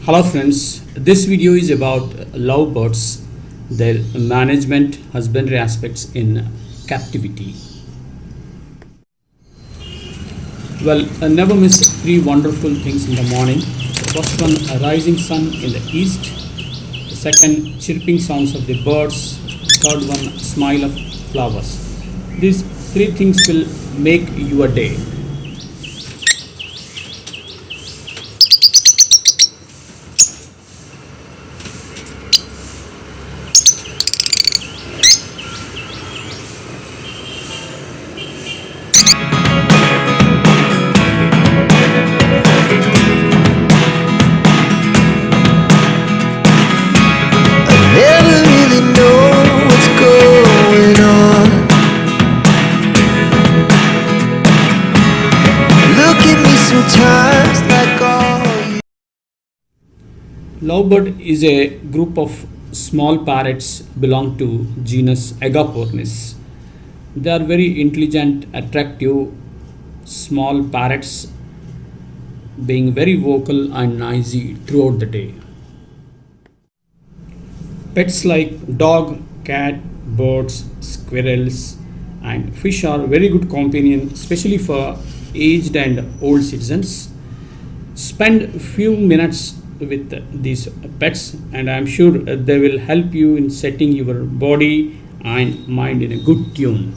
Hello friends, this video is about lovebirds, their management, husbandry aspects in captivity. Well, never miss three wonderful things in the morning. The first one, a rising sun in the east. The second, chirping sounds of the birds. Third one, smile of flowers. These three things will make your day. Never really know what's going on. Look at me sometimes like all you. Lovebird is a group of small parrots belong to genus Agapornis. They are very intelligent, attractive, small parrots being very vocal and noisy throughout the day. Pets like dog, cat, birds, squirrels, and fish are very good companion, especially for aged and old citizens. Spend few minutes with these pets, and I'm sure they will help you in setting your body and mind in a good tune.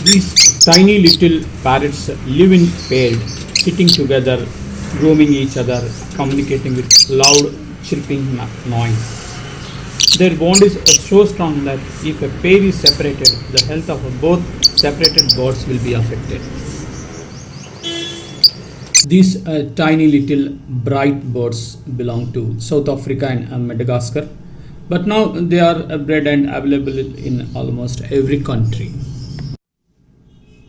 These tiny little parrots live in pairs, sitting together, grooming each other, communicating with loud chirping noise. Their bond is so strong that if a pair is separated, the health of both separated birds will be affected. These tiny little bright birds belong to South Africa and Madagascar, but now they are bred and available in almost every country.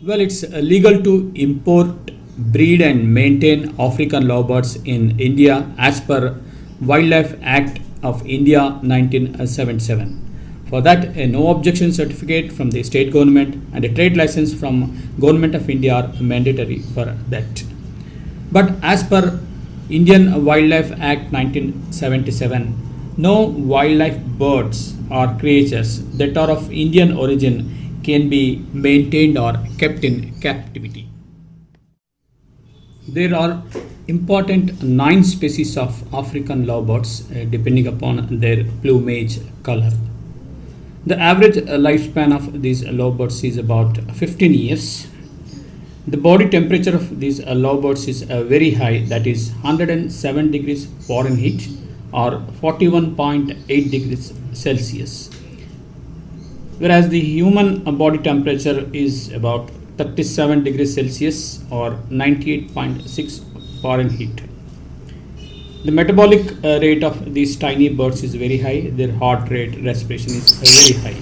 Well, it's legal to import, breed, and maintain African lovebirds in India as per Wildlife Act of India 1977. For that, a no objection certificate from the state government and a trade license from Government of India are mandatory for that. But as per Indian Wildlife Act 1977, no wildlife birds or creatures that are of Indian origin can be maintained or kept in captivity. There are important 9 species of African lovebirds depending upon their plumage color. The average lifespan of these lovebirds is about 15 years. The body temperature of these lovebirds is very high, that is 107 degrees Fahrenheit or 41.8 degrees Celsius. Whereas the human body temperature is about 37 degrees Celsius or 98.6 Fahrenheit. The metabolic rate of these tiny birds is very high. Their heart rate, respiration is very high.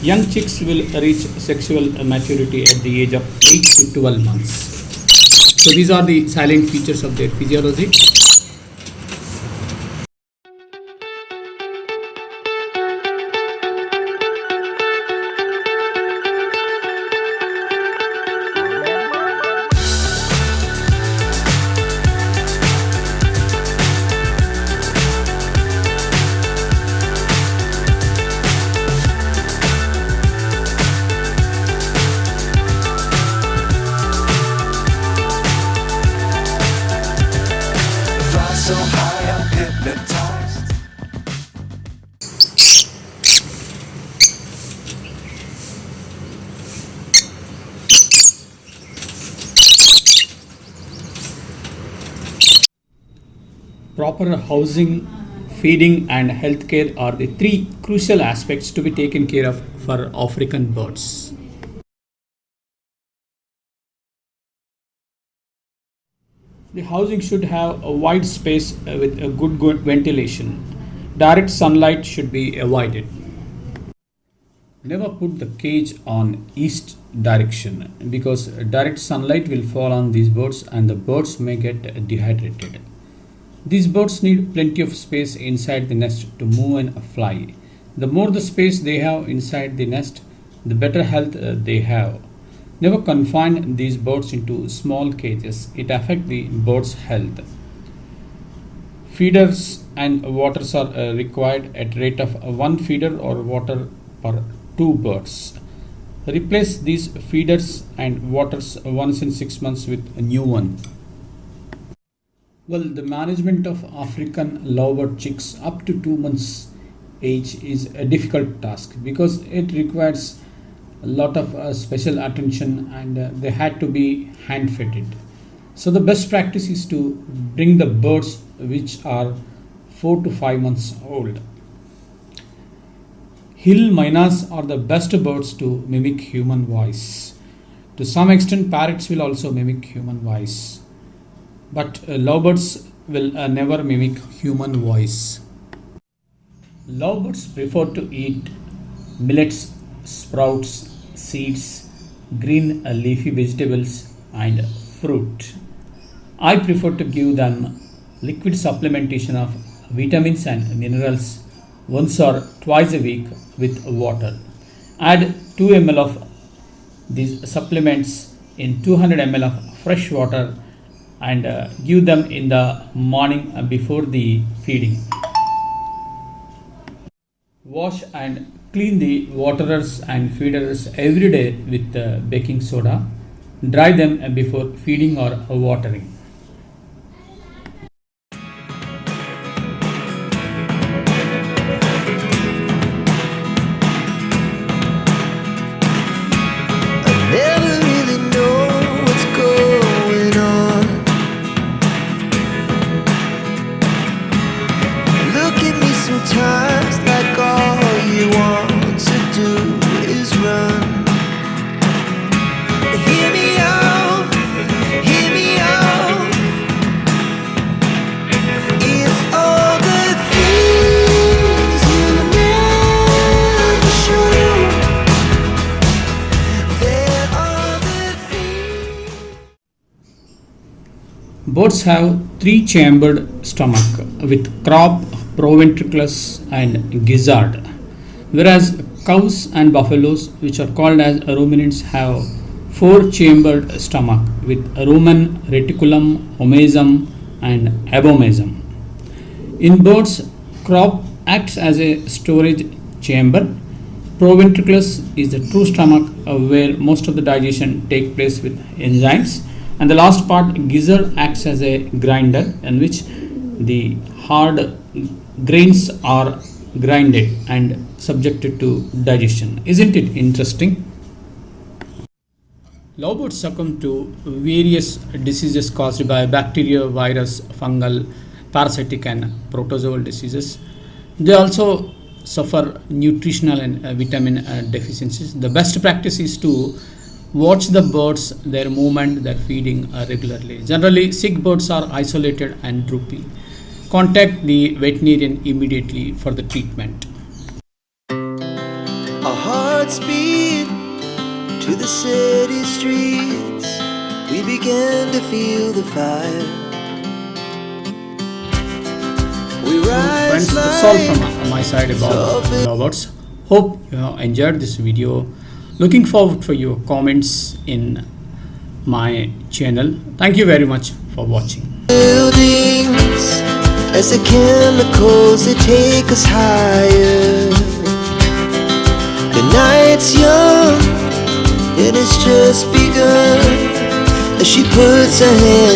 Young chicks will reach sexual maturity at the age of 8 to 12 months. So these are the silent features of their physiology. Fly so high, I'm hypnotized. Proper housing, feeding, and healthcare are the 3 crucial aspects to be taken care of for African birds. The housing should have a wide space with a good ventilation. Direct sunlight should be avoided. Never put the cage on east direction because direct sunlight will fall on these birds and the birds may get dehydrated. These birds need plenty of space inside the nest to move and fly. The more the space they have inside the nest, the better health they have. Never confine these birds into small cages. It affects the bird's health. Feeders and waters are required at rate of one feeder or water per two birds. Replace these feeders and waters once in 6 months with a new one. Well, the management of African lovebird chicks up to 2 months age is a difficult task because it requires a lot of special attention, and they had to be hand fed. So the best practice is to bring the birds which are 4 to 5 months old. Hill mynas are the best birds to mimic human voice. To some extent, parrots will also mimic human voice, but lovebirds will never mimic human voice. Lovebirds prefer to eat millets, sprouts, seeds, green leafy vegetables, and fruit. I prefer to give them liquid supplementation of vitamins and minerals once or twice a week with water. Add 2 ml of these supplements in 200 ml of fresh water and give them in the morning before the feeding. Wash and clean the waterers and feeders every day with baking soda. Dry them before feeding or watering. Never really know what's going on. Look at me sometimes like all you want to do is run. Hear me out, hear me out. If all the things you never show, there are the things. Birds have three-chambered stomach with crop, proventriculus, and gizzard, whereas cows and buffaloes, which are called as ruminants, have four-chambered stomach with rumen, reticulum, omasum, and abomasum. In birds, crop acts as a storage chamber. Proventriculus is the true stomach where most of the digestion takes place with enzymes, and the last part, gizzard, acts as a grinder in which the hard grains are grinded and subjected to digestion. Isn't it interesting? Lovebirds succumb to various diseases caused by bacteria, virus, fungal, parasitic, and protozoal diseases. They also suffer nutritional and vitamin deficiencies. The best practice is to watch the birds, their movement, their feeding regularly. Generally, sick birds are isolated and droopy. Contact the veterinarian immediately for the treatment. Our hearts beat to the city streets. We began to feel the fire. We rise Friends, that's all from my side about lovebirds. Hope you have enjoyed this video. Looking forward for your comments in my channel. Thank you very much for watching. buildings as the chemicals they take us higher. The night's young and it's just begun as she puts her hand